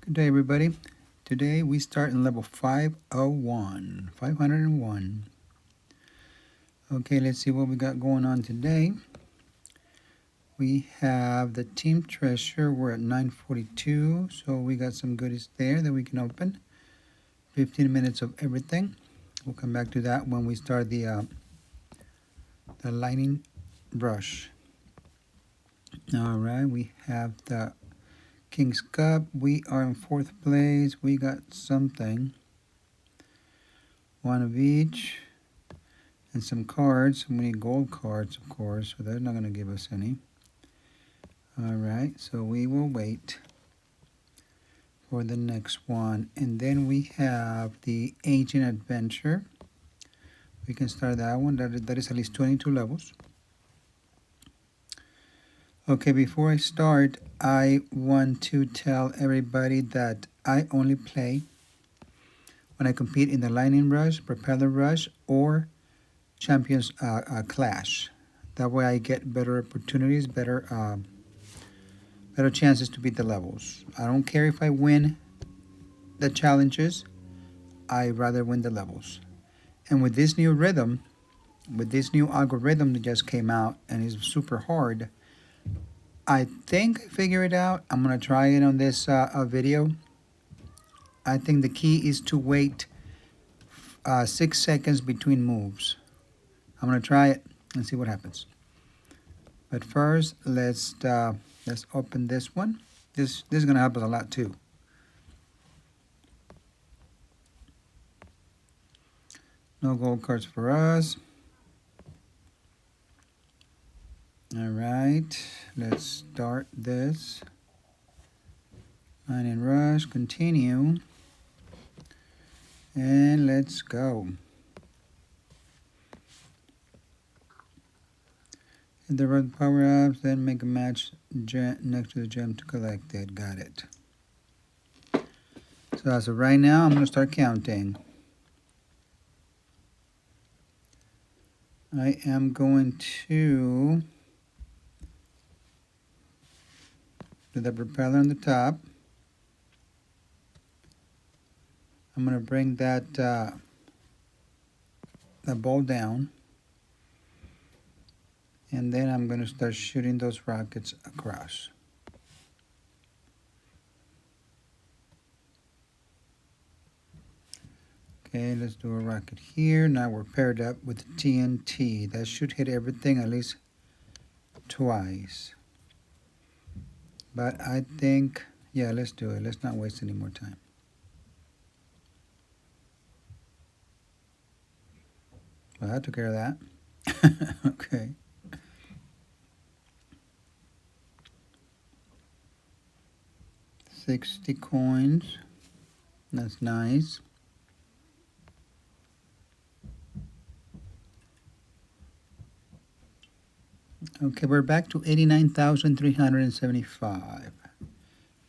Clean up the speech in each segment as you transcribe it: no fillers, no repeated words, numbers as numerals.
Good day, everybody. Today we start in level 501, 501. Okay, let's see what we got going on today. We have the team treasure. We're at 942, so we got some goodies there that we can open. 15 minutes of everything. We'll come back to that when we start the lightning brush. All right, we have the King's Cup. We are in 4th place. We got something. One of each. And some cards. We need gold cards, of course, so they're not going to give us any. All right, so we will wait for the next one. And then we have the Ancient Adventure. We can start that one. That is at least 22 levels. Okay, before I start, I want to tell everybody that I only play when I compete in the Lightning Rush, Propeller Rush, or Champions Clash. That way I get better opportunities, better chances to beat the levels. I don't care if I win the challenges, I rather win the levels. And with this new rhythm, with this new algorithm that just came out and is super hard, I think I figured it out. I'm going to try it on this video. I think the key is to wait 6 seconds between moves. I'm going to try it and see what happens. But first, let's open this one. This is going to help us a lot too. No gold cards for us. All right, let's start this. Lightning Rush, continue. And let's go. Hit the red power-ups, then make a match next to the gem to collect it. Got it. So as of right now, I'm going to start counting. I am going to do the propeller on the top. I'm going to bring that ball down. And then I'm going to start shooting those rockets across. Okay, let's do a rocket here. Now we're paired up with the TNT. That should hit everything at least twice. But I think, yeah, let's do it. Let's not waste any more time. Well, that took care of that. Okay. $60 coins. That's nice. Okay, we're back to 89,375.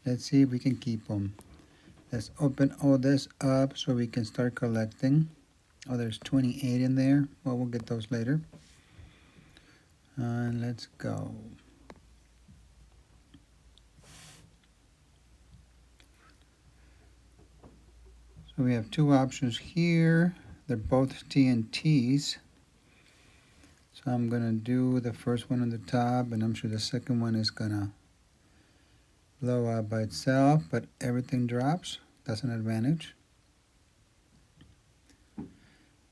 Let's see if we can keep them. Let's open all this up so we can start collecting. Oh, there's 28 in there. Well, we'll get those later. And let's go. So we have two options here. They're both TNTs. So I'm going to do the first one on the top, and I'm sure the second one is going to blow up by itself, but everything drops. That's an advantage.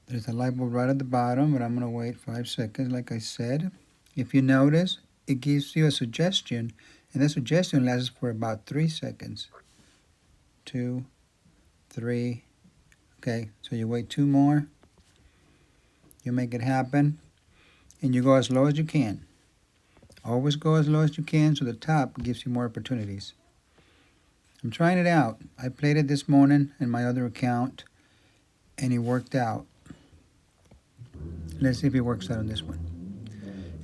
There's a light bulb right at the bottom, but I'm going to wait 5 seconds like I said. If you notice, it gives you a suggestion, and that suggestion lasts for about 3 seconds. 2, 3. Okay, so you wait 2 more. You make it happen, and you go as low as you can. Always go as low as you can so the top gives you more opportunities. I'm trying it out. I played it this morning in my other account, and it worked out. Let's see if it works out on this one.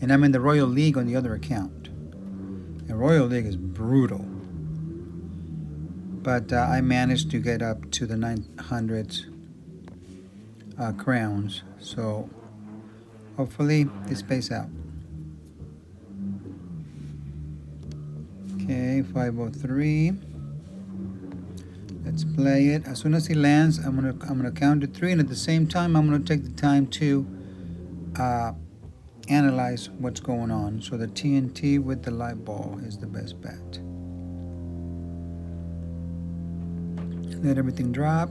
And I'm in the Royal League on the other account. And Royal League is brutal. But I managed to get up to the 900 crowns. So hopefully this pays out. Okay, 503. Let's play it. As soon as he lands, I'm gonna count to 3, and at the same time, I'm gonna take the time to analyze what's going on. So the TNT with the light ball is the best bet. Let everything drop.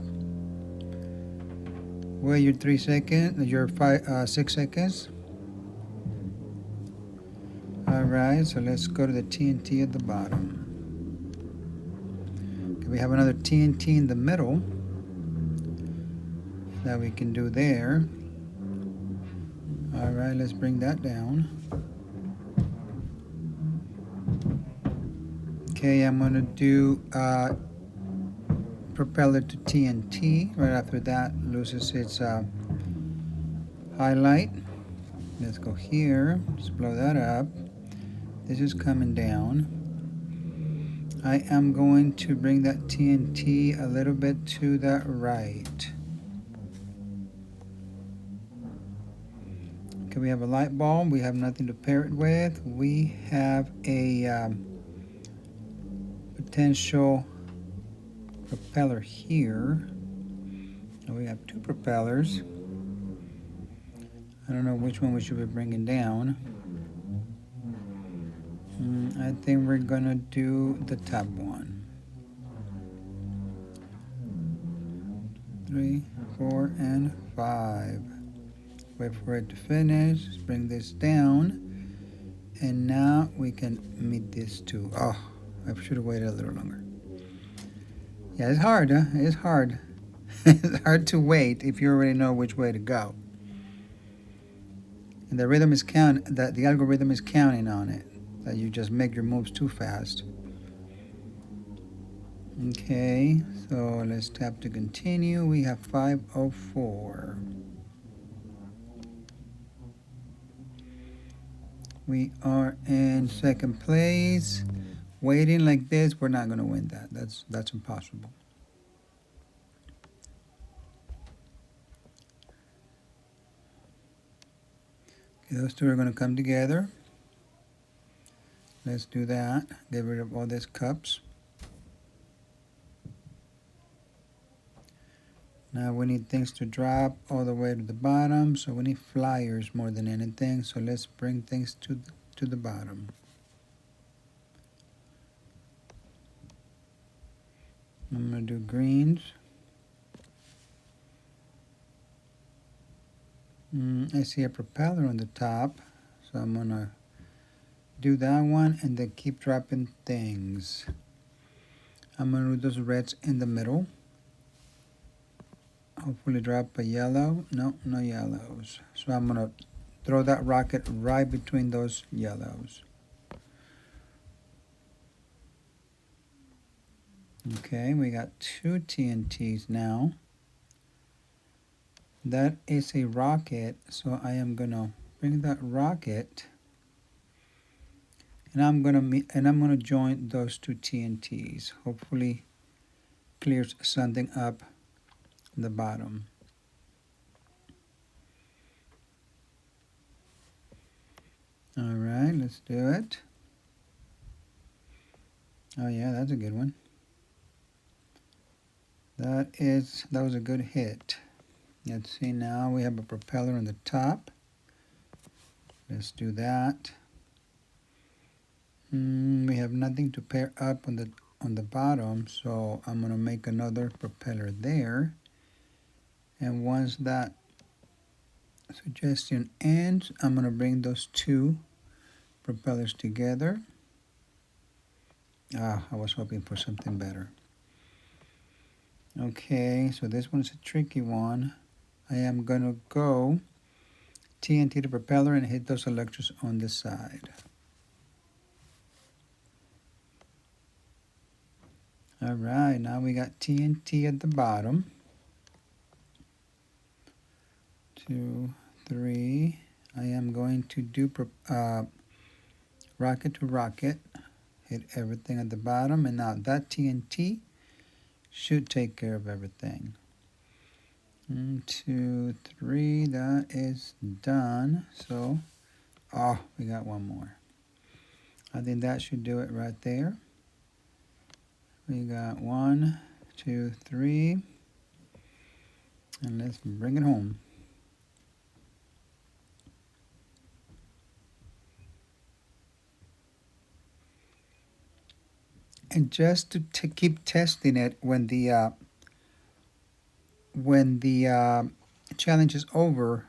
Wait your 3 seconds. Your 6 seconds. All right. So let's go to the TNT at the bottom. Okay, we have another TNT in the middle that we can do there. All right. Let's bring that down. Okay, I'm gonna do propeller to TNT. Right after that, loses its highlight. Let's go here. Let's blow that up. This is coming down. I am going to bring that TNT a little bit to the right. Okay, we have a light bulb. We have nothing to pair it with. We have a potential propeller here. We have 2 propellers. I don't know which one we should be bringing down. I think we're gonna do the top one. 3, 4, and 5. Wait for it to finish. Let's bring this down. And now we can meet these 2. Oh, I should have waited a little longer. Yeah, it's hard, huh? It's hard. It's hard to wait if you already know which way to go. And the algorithm is counting on it. That you just make your moves too fast. Okay, so let's tap to continue. We have 504. We are in second place. Waiting like this, we're not going to win that. That's impossible. Okay, those 2 are going to come together. Let's do that. Get rid of all these cups. Now we need things to drop all the way to the bottom, so we need flyers more than anything. So let's bring things to the bottom. I'm going to do greens. I see a propeller on the top, so I'm going to do that one and then keep dropping things. I'm going to do those reds in the middle. Hopefully drop a yellow. No yellows. So I'm going to throw that rocket right between those yellows. Okay, we got 2 TNTs now. That is a rocket, so I am going to bring that rocket and I'm going to join those 2 TNTs. Hopefully clears something up the bottom. All right, let's do it. Oh yeah, that's a good one. That was a good hit. Let's see, now we have a propeller on the top. Let's do that. We have nothing to pair up on the bottom, so I'm gonna make another propeller there. And once that suggestion ends, I'm gonna bring those 2 propellers together. I was hoping for something better. Okay, so this one's a tricky one. I am gonna go TNT to propeller and hit those electrodes on the side. All right, now we got TNT at the bottom. 2, 3. I am going to do rocket to rocket. Hit everything at the bottom, and now that TNT should take care of everything. 1, 2, 3. That is done. So, we got one more. I think that should do it right there. We got 1, 2, 3. And let's bring it home. And just to keep testing it when the challenge is over,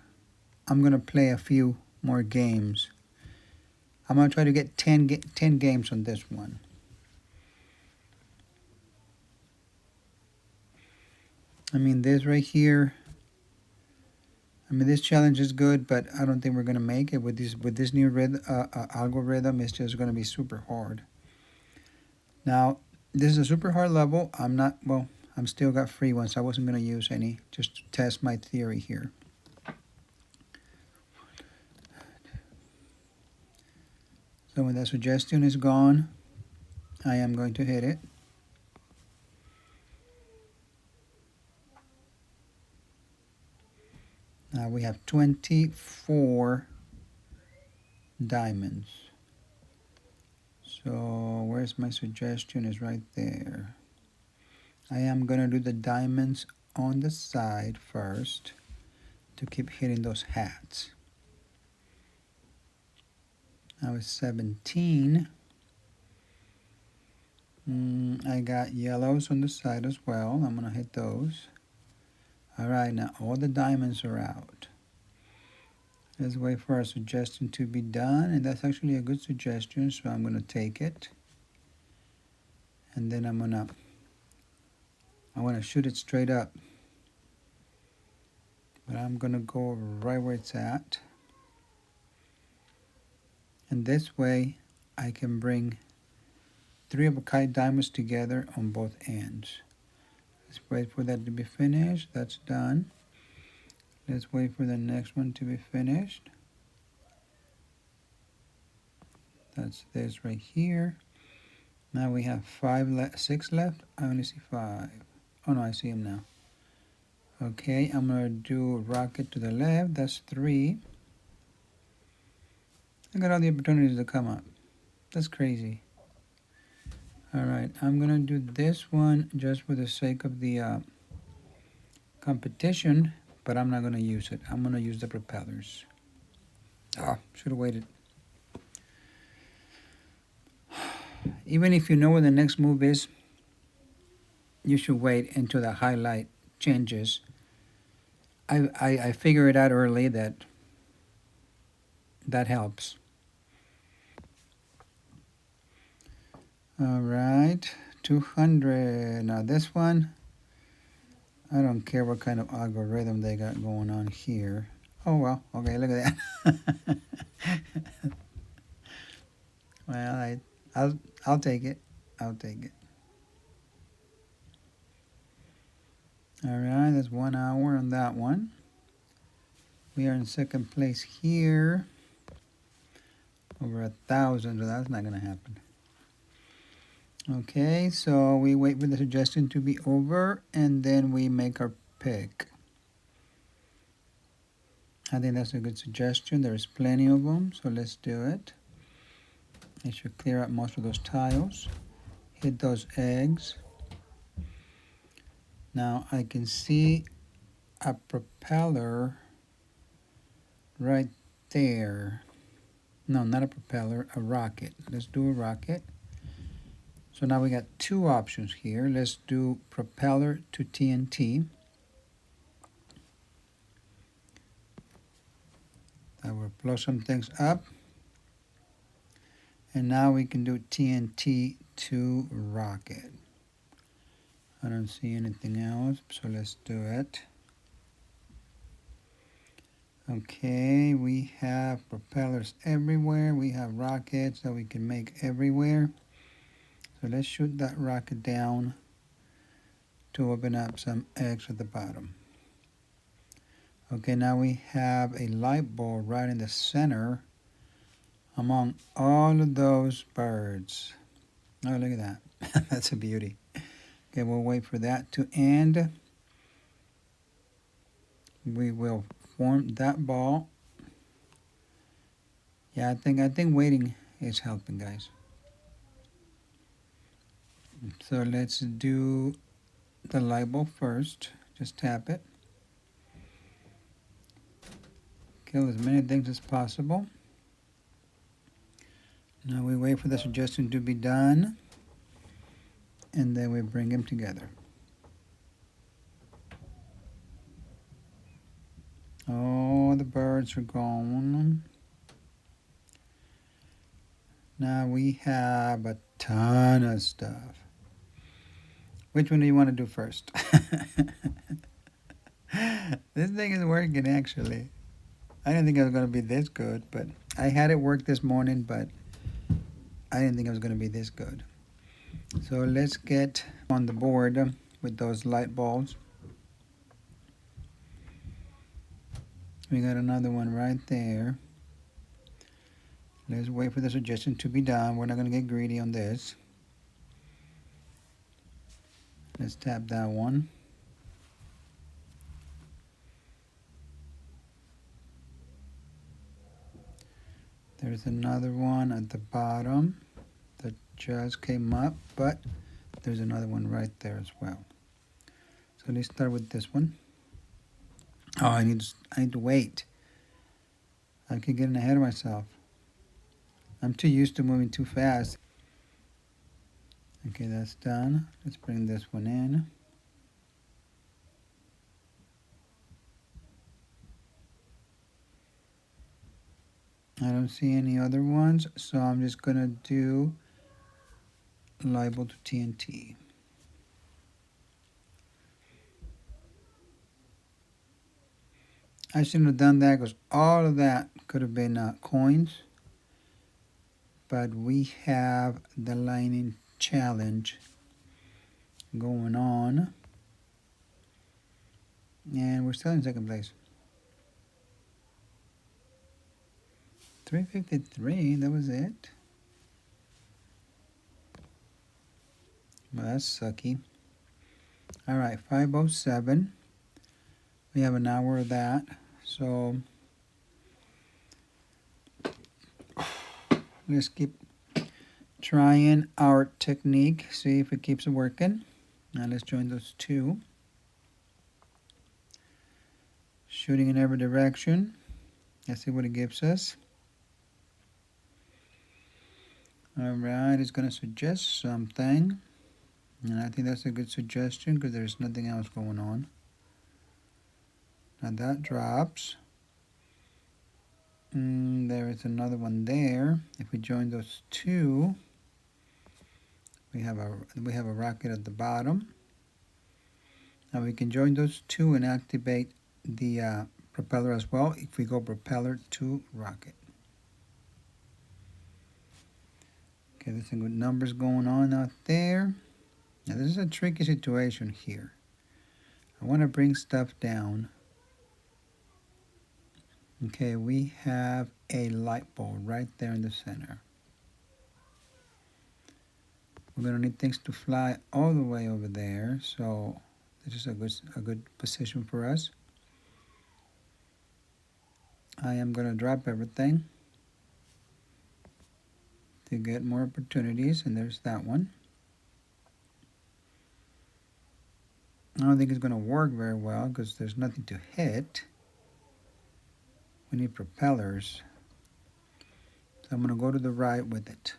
I'm gonna play a few more games. I'm gonna try to get 10 games on this one. I mean, this right here. I mean, this challenge is good, but I don't think we're gonna make it with this new algorithm. It's just gonna be super hard. Now, this is a super hard level. I'm still got free ones. I wasn't gonna use any, just to test my theory here. So when that suggestion is gone, I am going to hit it. Now we have 24 diamonds. So where's my suggestion? Is right there. I am gonna do the diamonds on the side first to keep hitting those hats. Now it's 17. I got yellows on the side as well. I'm gonna hit those. Alright, now all the diamonds are out. Let's wait for our suggestion to be done, and that's actually a good suggestion, so I'm gonna take it. And then I wanna shoot it straight up. But I'm gonna go right where it's at. And this way I can bring 3 of a kind diamonds together on both ends. Let's wait for that to be finished. That's done. Let's wait for the next one to be finished. That's this right here. Now we have 6 left. I only see 5. Oh no, I see them now. Okay, I'm gonna do rocket to the left. That's 3. Look at all the opportunities to come up. That's crazy. Alright, I'm gonna do this one just for the sake of the competition, but I'm not gonna use it. I'm gonna use the propellers. Should have waited. Even if you know where the next move is, you should wait until the highlight changes. I figured it out early that helps. All right, 200. Now this one, I don't care what kind of algorithm they got going on here. Oh well, okay, look at that. Well, I'll take it. I'll take it. All right, that's 1 hour on that one. We are in second place here. Over 1,000, so that's not gonna happen. Okay, so we wait for the suggestion to be over, and then we make our pick. I think that's a good suggestion. There's plenty of them, so let's do it. It should clear out most of those tiles. Hit those eggs. Now I can see a propeller right there. No, not a propeller, a rocket. Let's do a rocket. So now we got 2 options here. Let's do propeller to TNT. That will blow some things up. And now we can do TNT to rocket. I don't see anything else, so let's do it. Okay, we have propellers everywhere. We have rockets that we can make everywhere. So let's shoot that rocket down to open up some eggs at the bottom. Okay, now we have a light bulb right in the center among all of those birds. Oh, look at that. That's a beauty. Okay, we'll wait for that to end. We will form that ball. Yeah, I think waiting is helping, guys. So let's do the light bulb first. Just tap it. Kill as many things as possible. Now we wait for the suggestion to be done, and then we bring them together. Oh, the birds are gone. Now we have a ton of stuff. Which one do you want to do first? This thing is working actually. I didn't think it was going to be this good, but I had it work this morning, but I didn't think it was going to be this good. So let's get on the board with those light bulbs. We got another one right there. Let's wait for the suggestion to be done. We're not going to get greedy on this. Let's tap that one. There's another one at the bottom that just came up, but there's another one right there as well. So let's start with this one. Oh, I need to wait. I keep getting ahead of myself. I'm too used to moving too fast. Okay, that's done. Let's bring this one in. I don't see any other ones, so I'm just gonna do label to TNT. I shouldn't have done that because all of that could have been coins. But we have the lining challenge going on. And we're still in second place. 353, that was it. Well, that's sucky. All right, 507. We have an hour of that. So let's keep trying our technique, see if it keeps working. Now let's join those two. Shooting in every direction. Let's see what it gives us. Alright, it's going to suggest something. And I think that's a good suggestion because there's nothing else going on. Now that drops. There is another one there. If we join those two, we have a rocket at the bottom. Now we can join those two and activate the propeller as well if we go propeller to rocket. Okay, there's some good numbers going on out there. Now this is a tricky situation here. I want to bring stuff down. Okay, we have a light bulb right there in the center. We're going to need things to fly all the way over there, so this is a good position for us. I am going to drop everything to get more opportunities, and there's that one. I don't think it's going to work very well because there's nothing to hit. We need propellers. So I'm going to go to the right with it.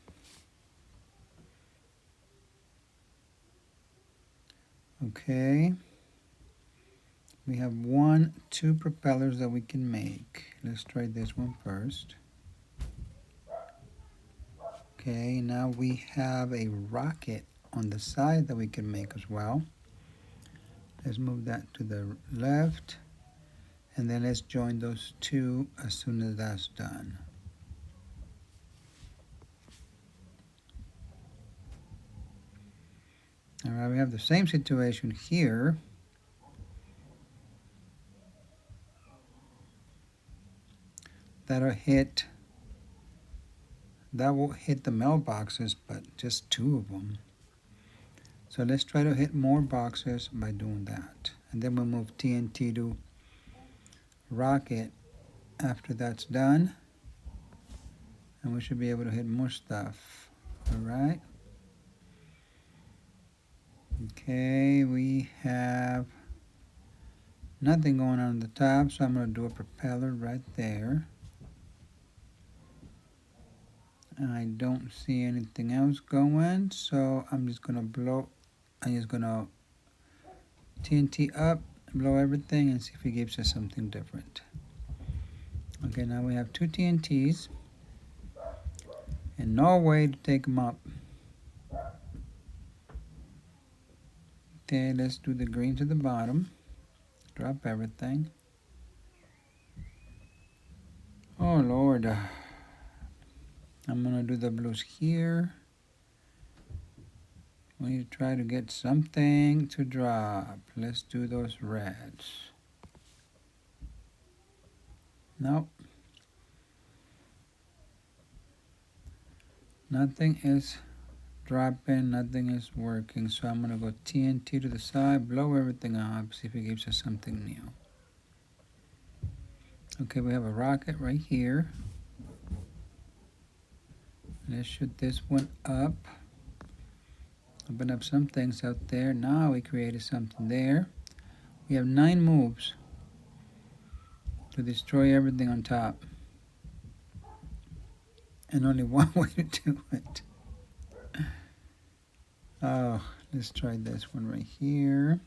Okay. We have 2 propellers that we can make. Let's try this one first. Okay, now we have a rocket on the side that we can make as well. Let's move that to the left. And then let's join those 2 as soon as that's done. All right, we have the same situation here. That will hit the mailboxes, but just 2 of them. So let's try to hit more boxes by doing that. And then we'll move TNT to rocket after that's done. And we should be able to hit more stuff. All right. Okay, we have nothing going on the top, so I'm going to do a propeller right there. I don't see anything else going, so I'm just going to TNT up, blow everything, and see if it gives us something different. Okay, now we have two TNTs, and no way to take them up. Okay, let's do the green to the bottom. Drop everything. Oh Lord. I'm gonna do the blues here. We need to try to get something to drop. Let's do those reds. Nope. Nothing is dropping, nothing is working. So I'm gonna go TNT to the side, blow everything up, see if it gives us something new. Okay, we have a rocket right here. Let's shoot this one up. Open up some things out there. Now we created something there. We have 9 moves to destroy everything on top. And only one way to do it. Oh, let's try this one right here.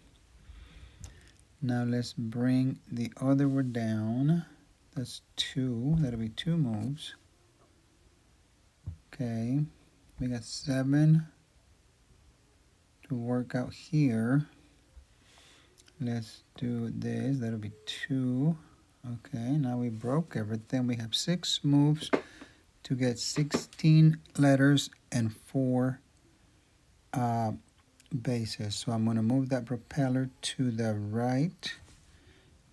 Now let's bring the other one down. That's 2. That'll be 2 moves. Okay. We got 7 to work out here. Let's do this. That'll be 2. Okay, now we broke everything. We have 6 moves to get 16 letters and 4 bases. So I'm going to move that propeller to the right.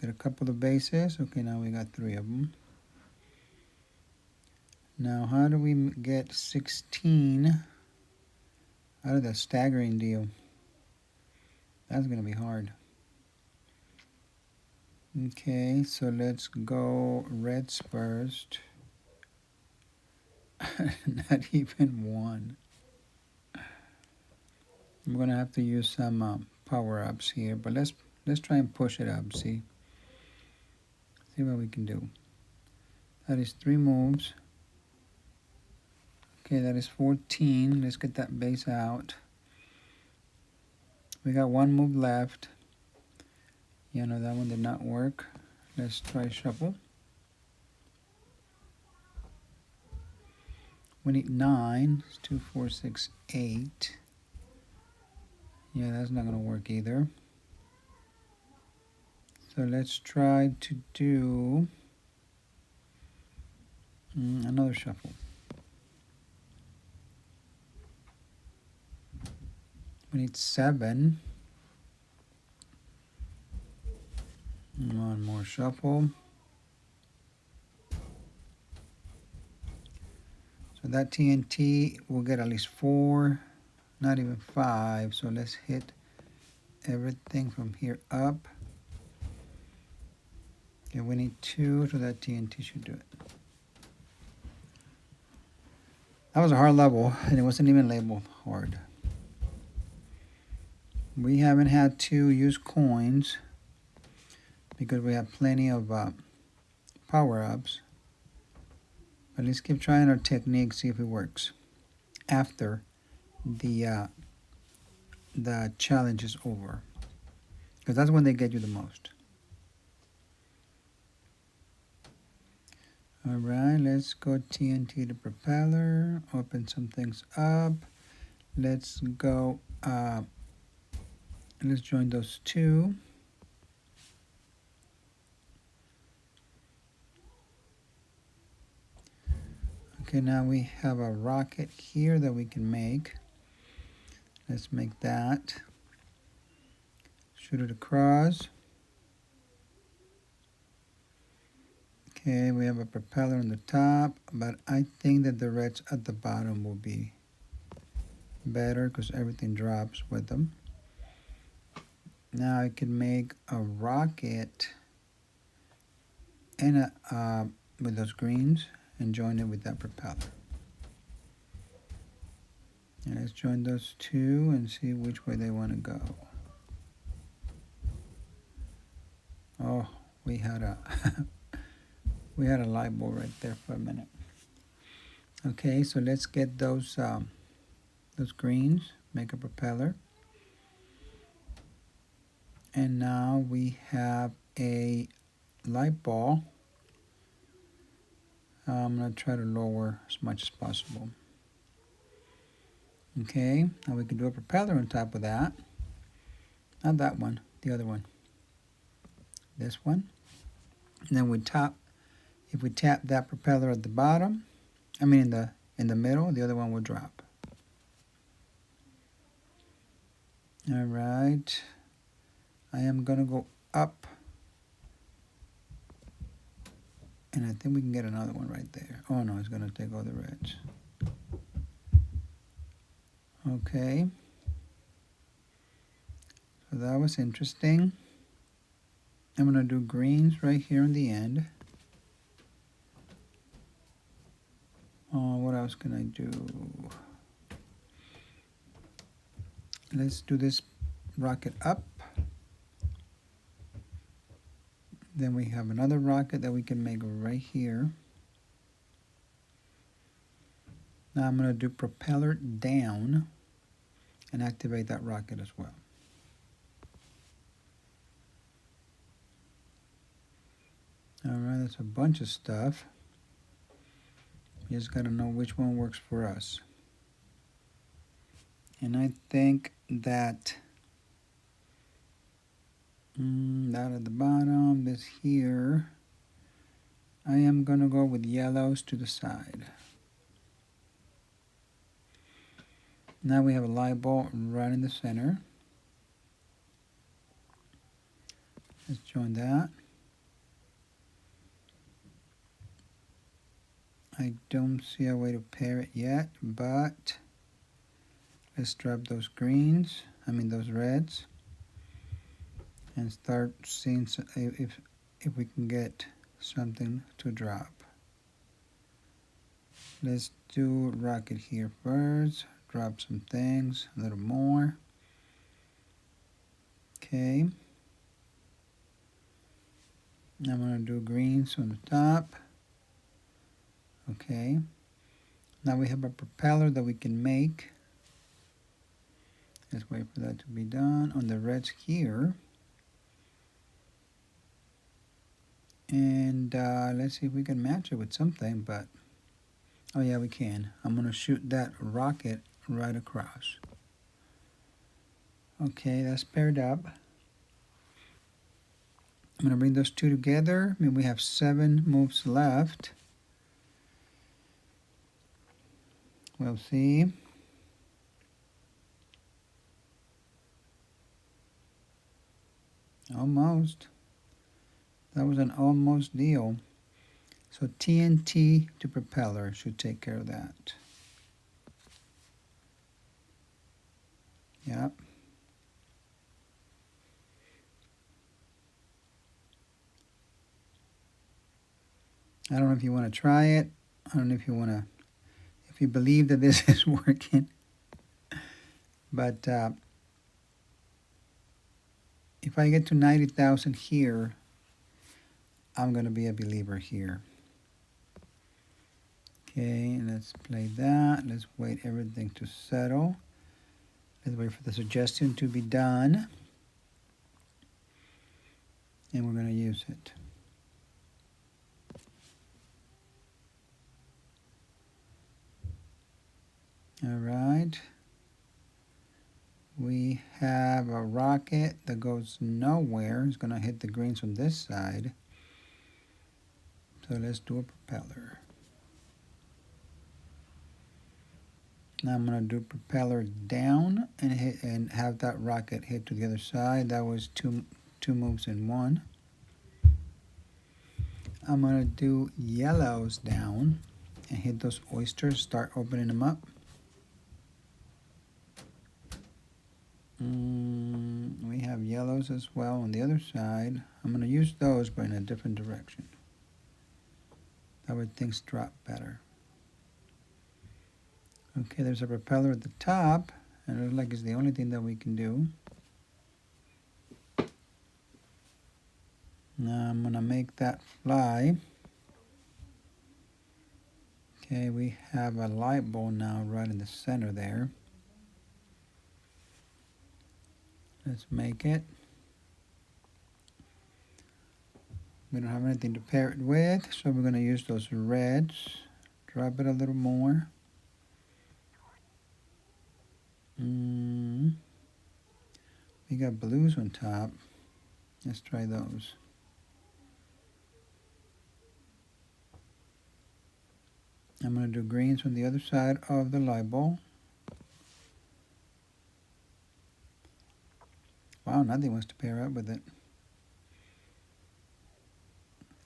Get a couple of bases. Okay, now we got 3 of them. Now, how do we get 16 out of that staggering deal? That's going to be hard. Okay, so let's go reds first. Not even 1. I'm going to have to use some power-ups here, but let's try and push it up, see what we can do. That is 3 moves. Okay, that is 14. Let's get that base out. We got 1 move left. You know, that one did not work. Let's try shuffle. We need 9. It's 2, 4, 6, 8. Yeah, that's not going to work either. So let's try to do another shuffle. We need 7. 1 more shuffle. So that TNT will get at least 4, not even 5. So let's hit everything from here up. Okay, we need 2, so that TNT should do it. That was a hard level, and it wasn't even labeled hard. We haven't had to use coins because we have plenty of power-ups. But let's keep trying our technique, see if it works after the challenge is over, because that's when they get you the most. All right, let's go TNT to propeller, open some things up. Let's go, let's join those 2. Okay, now we have a rocket here that we can make. Let's make that. Shoot it across. Okay, we have a propeller on the top, but I think that the reds at the bottom will be better because everything drops with them. Now I can make a rocket and with those greens and join it with that propeller. And let's join those two and see which way they want to go. Oh, we had a we had a light bulb right there for a minute. Okay, so let's get those greens, make a propeller. And now we have a light ball. I'm going to try to lower as much as possible. Okay, now we can do a propeller on top of that. Not that one, the other one. This one. And then if we tap that propeller at the bottom, in the middle, the other one will drop. All right. I am going to go up. And I think we can get another one right there. Oh no, it's going to take all the reds. Okay. So that was interesting. I'm going to do greens right here in the end. What else can I do? Let's do this rocket up. Then we have another rocket that we can make right here. Now I'm going to do propeller down and activate that rocket as well. Alright, that's a bunch of stuff. You just got to know which one works for us. And I think that that at the bottom, this here, I am going to go with yellows to the side. Now we have a light bulb right in the center. Let's join that. I don't see a way to pair it yet, but let's drop those greens, those reds, and start seeing if we can get something to drop. Let's do rocket here first, drop some things, a little more. Okay. I'm going to do greens on the top. Okay. Now we have a propeller that we can make. Let's wait for that to be done on the reds here. And let's see if we can match it with something, but oh yeah, we can. I'm going to shoot that rocket right across. Okay, that's paired up. I'm going to bring those two together. We have 7 moves left. We'll see. Almost. That was an almost deal. So TNT to propeller should take care of that. Yep. I don't know if you want to try it. I don't know if you believe that this is working. But if I get to 90,000 here, I'm going to be a believer here. Okay, let's play that. Let's wait everything to settle. Let's wait for the suggestion to be done. And we're going to use it. All right. We have a rocket that goes nowhere. It's going to hit the greens on this side. So let's do a propeller. Now I'm going to do propeller down and have that rocket hit to the other side. That was two moves in one. I'm going to do yellows down and hit those oysters, start opening them up. We have yellows as well on the other side. I'm going to use those, but in a different direction. That way things drop better. Okay, there's a propeller at the top, and it looks like it's the only thing that we can do. Now I'm gonna make that fly. Okay, we have a light bulb now right in the center there. Let's make it. We don't have anything to pair it with, so we're gonna use those reds. Drop it a little more. We got blues on top. Let's try those. I'm going to do greens on the other side of the light bulb. Wow, nothing wants to pair up with it.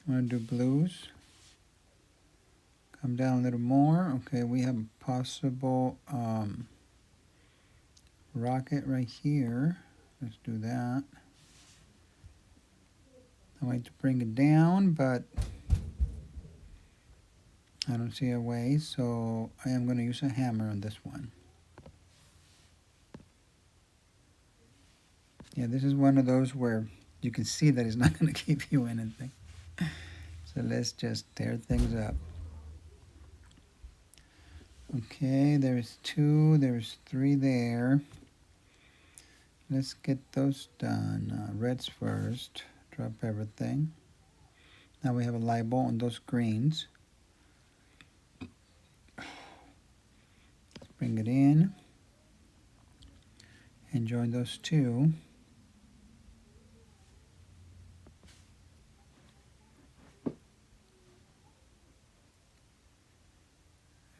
I'm going to do blues. Come down a little more. Okay, we have a possible rocket right here. Let's do that. I want to bring it down, but I don't see a way, so I am going to use a hammer on this one. Yeah, this is one of those where you can see that it's not going to give you anything. So let's just tear things up. Okay, there's 2, there's 3 there. Let's get those done. Reds first. Drop everything. Now we have a light bulb on those greens. Let's bring it in and join those 2.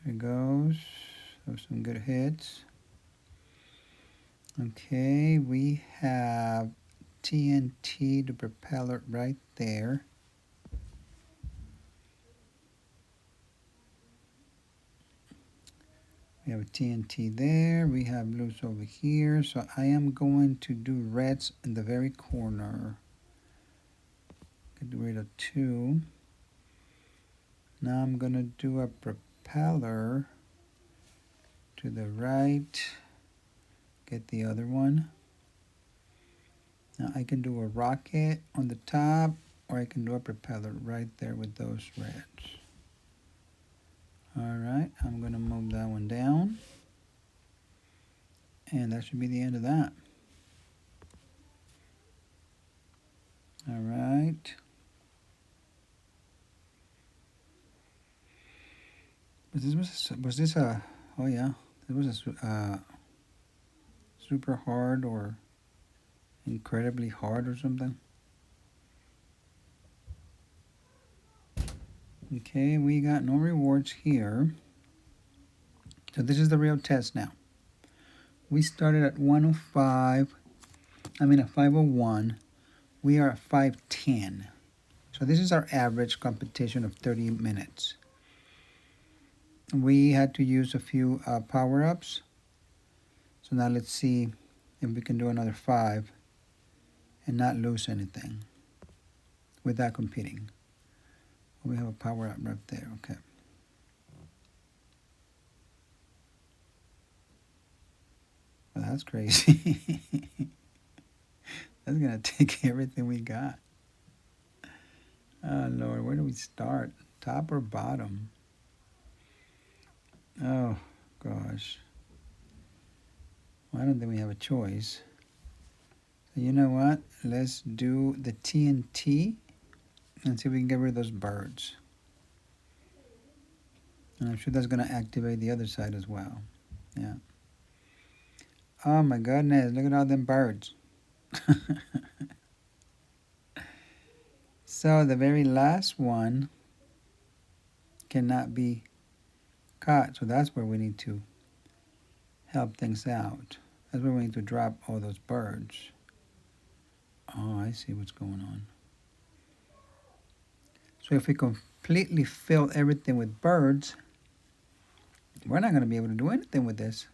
There it goes. Those some good hits. Okay, we have TNT, the propeller right there. We have a TNT there. We have blues over here. So I am going to do reds in the very corner. Get rid of 2. Now I'm going to do a propeller to the right. Get the other one. Now I can do a rocket on the top, or I can do a propeller right there with those reds. Alright, I'm going to move that one down. And that should be the end of that. Alright. Was this a, oh yeah, it was a super hard or incredibly hard or something. Okay, we got no rewards here. So this is the real test now. We started at 105, at 501. We are at 510. So this is our average competition of 30 minutes. We had to use a few power-ups. So now let's see if we can do another 5 and not lose anything without competing. We have a power-up right there, okay. Well, that's crazy. That's gonna take everything we got. Oh Lord, where do we start? Top or bottom? Oh gosh. Well, I don't think we have a choice. So you know what? Let's do the TNT and see if we can get rid of those birds. And I'm sure that's gonna activate the other side as well. Yeah. Oh my goodness, look at all them birds. So the very last one cannot be caught. So that's where we need to help things out. That's where we need to drop all those birds. Oh, I see what's going on. So if we completely fill everything with birds, we're not going to be able to do anything with this.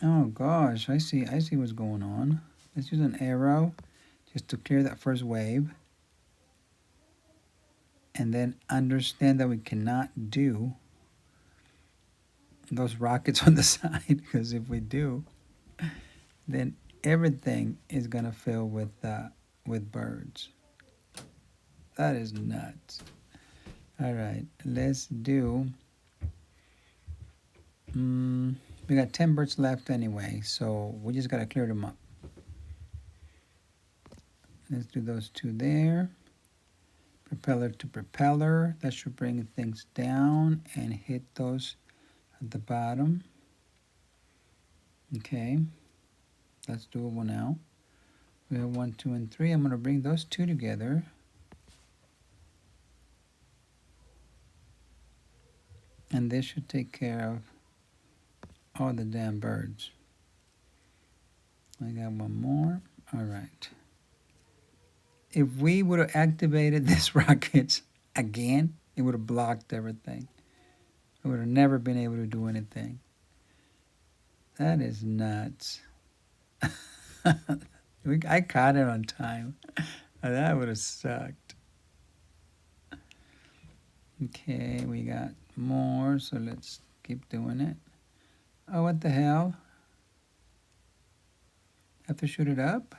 Oh gosh, I see what's going on. Let's use an arrow just to clear that first wave. And then understand that we cannot do those rockets on the side, because if we do, then everything is gonna fill with birds. That is nuts. All right, let's do. We got 10 birds left anyway, so we just gotta clear them up. Let's do those two there. Propeller to propeller. That should bring things down and hit those at the bottom. Okay, that's doable now. We have 1, 2, and 3. I'm going to bring those two together. And this should take care of all the damn birds. I got one more. All right. If we would have activated this rocket again, it would have blocked everything. It would have never been able to do anything. That is nuts. I caught it on time. That would have sucked. Okay, we got more, so let's keep doing it. Oh, what the hell? Have to shoot it up?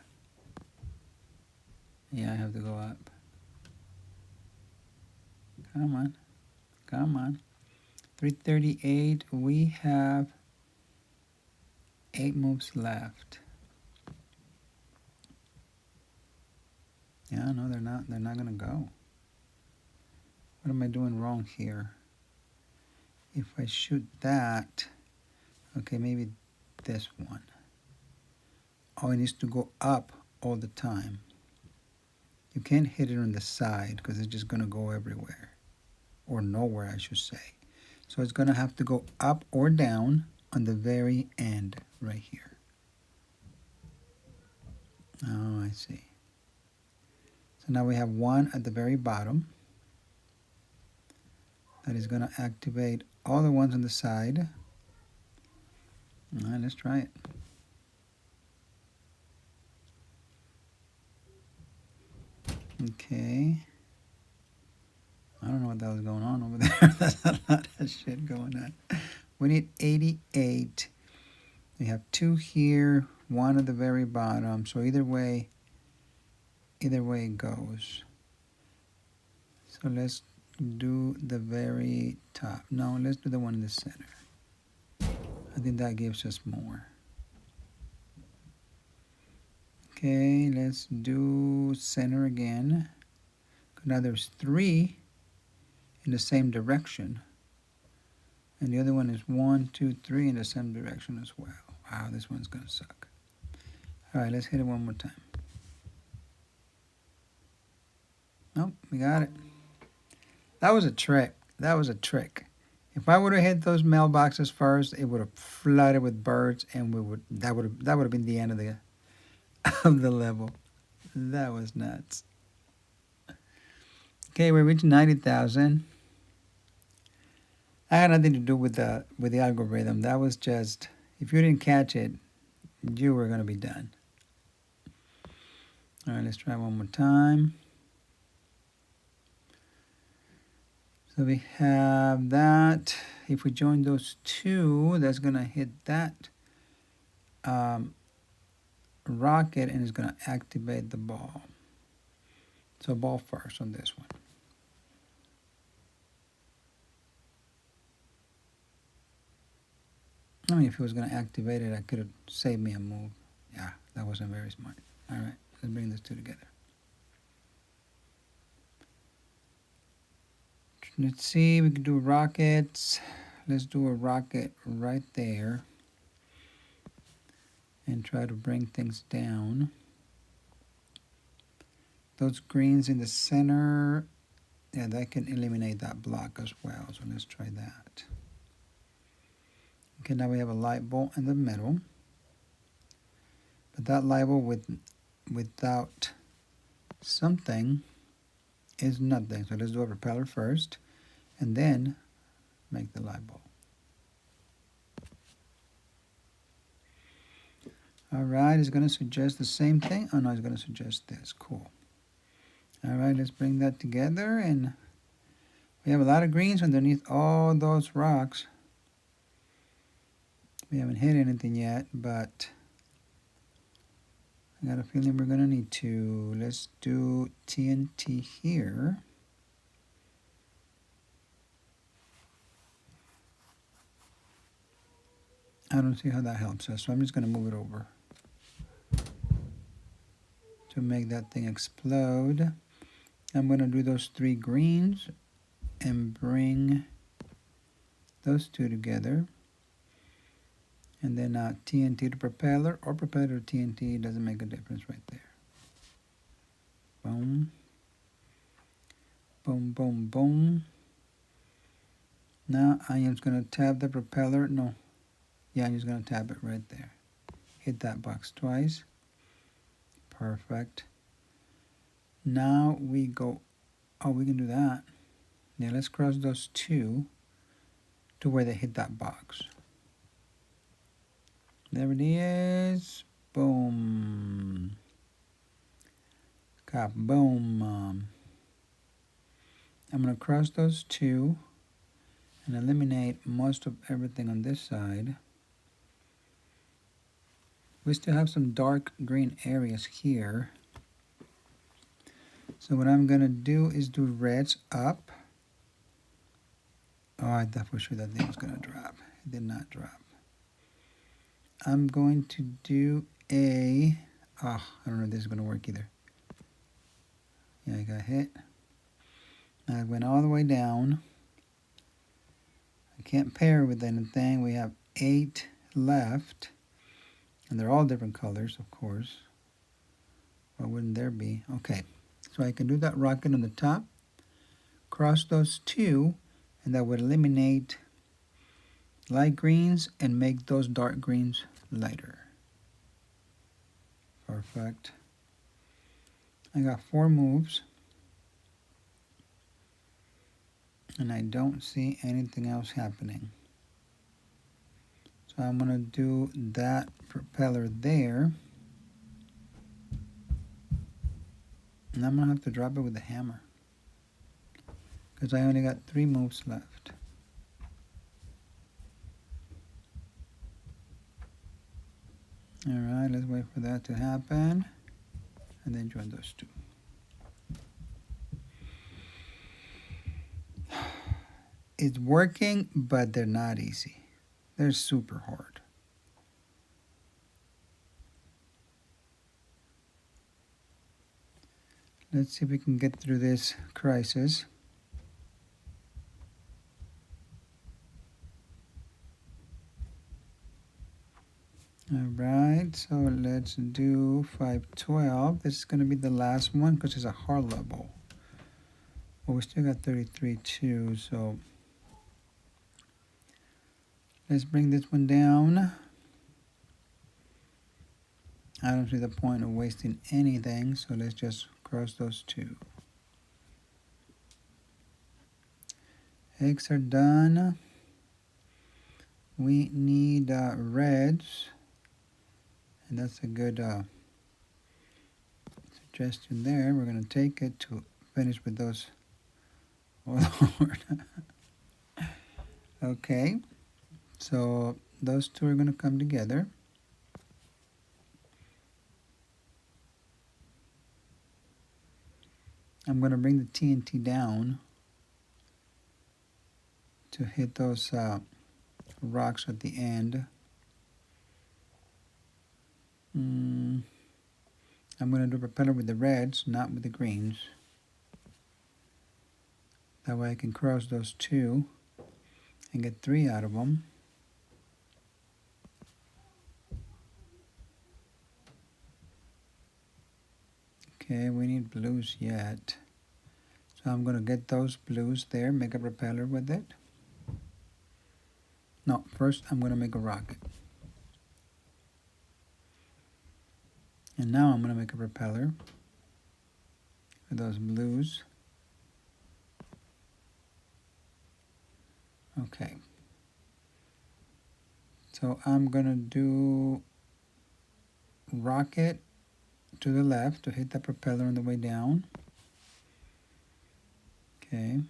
Yeah, I have to go up. Come on. Come on. 338. We have 8 moves left. Yeah, no, they're not gonna go. What am I doing wrong here? If I shoot that, okay, maybe this one. Oh, it needs to go up all the time. You can't hit it on the side because it's just gonna go everywhere. Or nowhere, I should say. So it's gonna have to go up or down on the very end right here. Oh, I see. So now we have one at the very bottom. That is gonna activate all the ones on the side. All right, let's try it. Okay. I don't know what that was going on over there. That's a lot of shit going on. We need 88. We have 2 here, 1 at the very bottom. So either way it goes. So let's do the very top. No, let's do the one in the center. I think that gives us more. Okay, let's do center again. Now there's 3 in the same direction. And the other one is 1, 2, 3 in the same direction as well. Wow, this one's gonna suck. All right, let's hit it one more time. Nope, we got it. That was a trick. That was a trick. If I would have hit those mailboxes first, it would have flooded with birds, and that would have been the end of the of the level. That was nuts. Okay, we reached 90,000. That had nothing to do with the algorithm. That was just, if you didn't catch it, you were gonna be done. All right, let's try one more time. So we have that. If we join those two, that's gonna hit that rocket and it's gonna activate the ball. So ball first on this one. I mean, if it was gonna activate it, I could have saved me a move. Yeah, that wasn't very smart. All right, let's bring those two together. Let's see, we can do rockets. Let's do a rocket right there and try to bring things down. Those greens in the center, yeah, that can eliminate that block as well. So let's try that. Okay, now we have a light bulb in the middle. But that light bulb without something is nothing. So let's do a propeller first and then make the light bulb. All right, it's going to suggest the same thing. Oh no, it's going to suggest this. Cool. All right, let's bring that together, and we have a lot of greens underneath all those rocks. We haven't hit anything yet, but I got a feeling we're gonna need to. Let's do TNT here. I don't see how that helps us, so I'm just gonna move it over to make that thing explode. I'm gonna do those 3 greens and bring those 2 together. And then TNT to propeller, or propeller to TNT, doesn't make a difference right there. Boom. Boom, boom, boom. Now I am just going to tap the propeller. No. Yeah, I'm just going to tap it right there. Hit that box twice. Perfect. Now we go, oh, we can do that. Yeah, let's cross those 2 to where they hit that box. There it is. Boom. Kaboom. I'm going to cross those 2 and eliminate most of everything on this side. We still have some dark green areas here. So what I'm going to do is do reds up. Oh, I thought for sure that thing was going to drop. It did not drop. I'm going to do a... Oh, I don't know if this is going to work either. Yeah, I got hit. I went all the way down. I can't pair with anything. We have 8 left. And they're all different colors, of course. Why wouldn't there be? Okay. So I can do that rocket on the top. Cross those 2. And that would eliminate light greens and make those dark greens lighter. Perfect. I got 4 moves. And I don't see anything else happening. So I'm going to do that propeller there. And I'm going to have to drop it with a hammer. Because I only got 3 moves left. Alright, let's wait for that to happen. And then join those 2. It's working, but they're not easy. They're super hard. Let's see if we can get through this crisis. Alright, so let's do 512. This is going to be the last one because it's a hard level. Well, we still got 33 too, so let's bring this one down. I don't see the point of wasting anything, so let's just cross those 2. Eggs are done. We need reds, and that's a good suggestion there. We're going to take it to finish with those. Oh Lord. Okay, so those 2 are going to come together. I'm going to bring the TNT down to hit those rocks at the end. I'm going to do a propeller with the reds, not with the greens. That way I can cross those 2 and get 3 out of them. Okay, we need blues yet. So I'm going to get those blues there, make a propeller with it. No, first I'm going to make a rocket. And now I'm going to make a propeller with those blues. Okay. So I'm going to do rocket to the left to hit the propeller on the way down. Okay.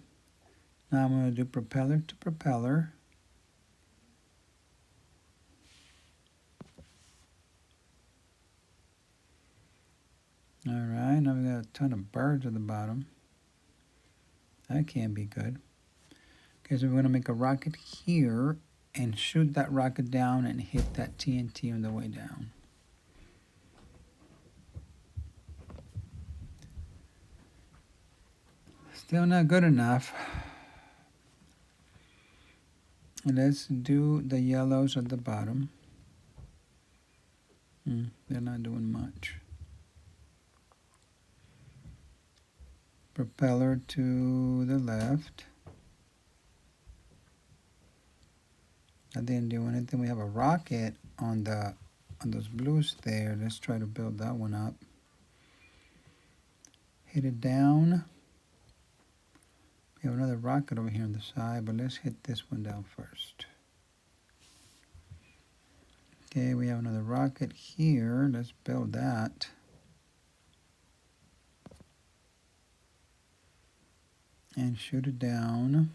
Now I'm going to do propeller to propeller. Alright, now we got a ton of birds at the bottom. That can't be good. Okay, so we're gonna make a rocket here and shoot that rocket down and hit that TNT on the way down. Still not good enough. Let's do the yellows at the bottom. They're not doing much. Propeller to the left. That didn't do anything. We have a rocket on those blues there. Let's try to build that one up. Hit it down. We have another rocket over here on the side, but let's hit this one down first. Okay, we have another rocket here. Let's build that. And shoot it down.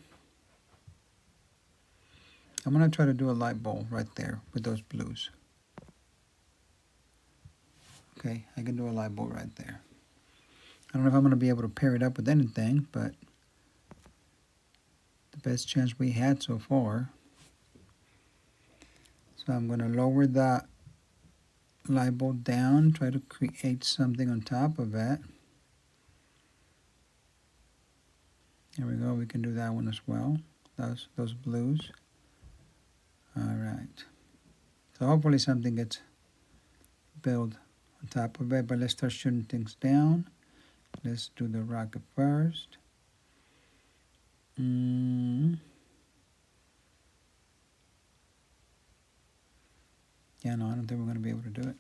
I'm going to try to do a light bulb right there with those blues. Okay, I can do a light bulb right there. I don't know if I'm going to be able to pair it up with anything, but the best chance we had so far. So I'm going to lower that light bulb down, try to create something on top of it. There we go, we can do that one as well, those blues. Alright, so hopefully something gets built on top of it, but let's start shooting things down. Let's do the rocket first. Yeah, no, I don't think we're going to be able to do it.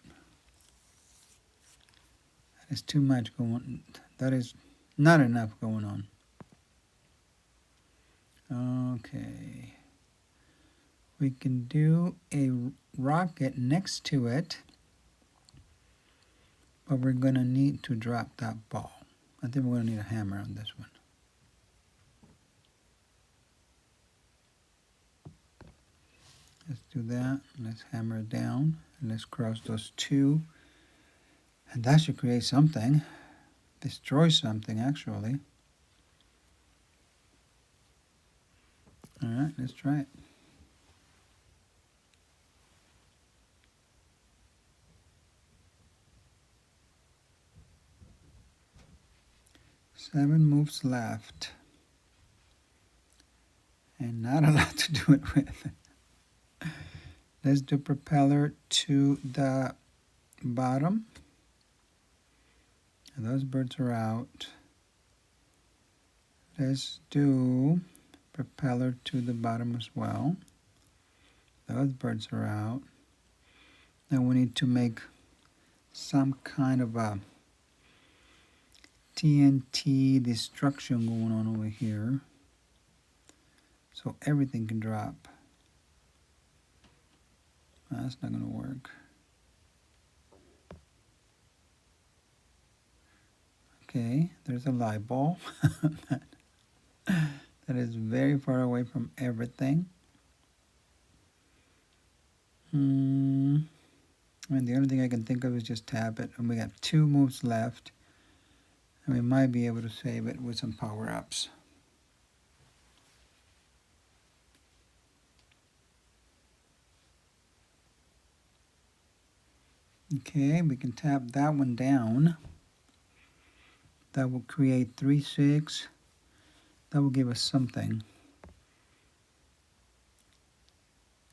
That is too much going on. That is not enough going on. Okay. We can do a rocket next to it, but we're going to need to drop that ball. I think we're going to need a hammer on this one. Let's do that. Let's hammer it down. And let's cross those two. And that should create something. Destroy something, actually. Alright, let's try it. Seven moves left. And not a lot to do it with. Let's do propeller to the bottom. And those birds are out. Let's do propeller to the bottom as well. Those birds are out. Now we need to make some kind of a TNT destruction going on over here, so everything can drop. That's not going to work. Okay, there's a light bulb that is very far away from everything. I mean, the only thing I can think of is just tap it, and we got 2 moves left, and we might be able to save it with some power-ups. Okay, we can tap that one down. That will create 3, 6. That will give us something.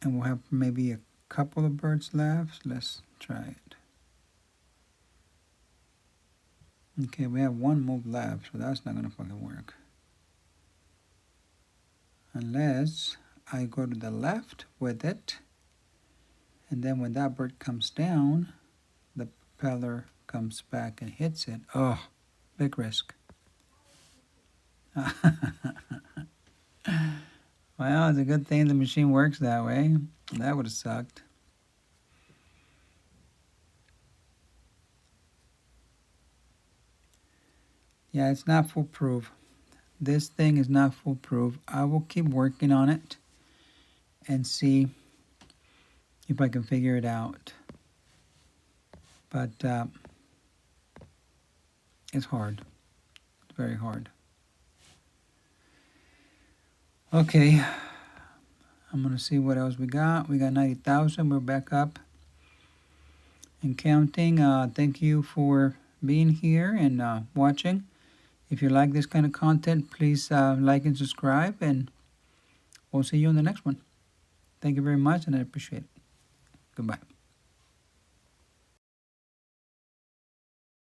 And we'll have maybe a couple of birds left. Let's try it. Okay, we have 1 move left, so that's not going to fucking work. Unless I go to the left with it, and then when that bird comes down, the propeller comes back and hits it. Oh, big risk. Well, it's a good thing the machine works that way. That would have sucked. Yeah, it's not foolproof. This thing is not foolproof. I will keep working on it and see if I can figure it out. But It's hard. It's very hard. Okay, I'm gonna see what else we got. We got 90,000. We're back up and counting. Thank you for being here and watching. If you like this kind of content, please like and subscribe, and we'll see you on the next one. Thank you very much, and I appreciate it. Goodbye.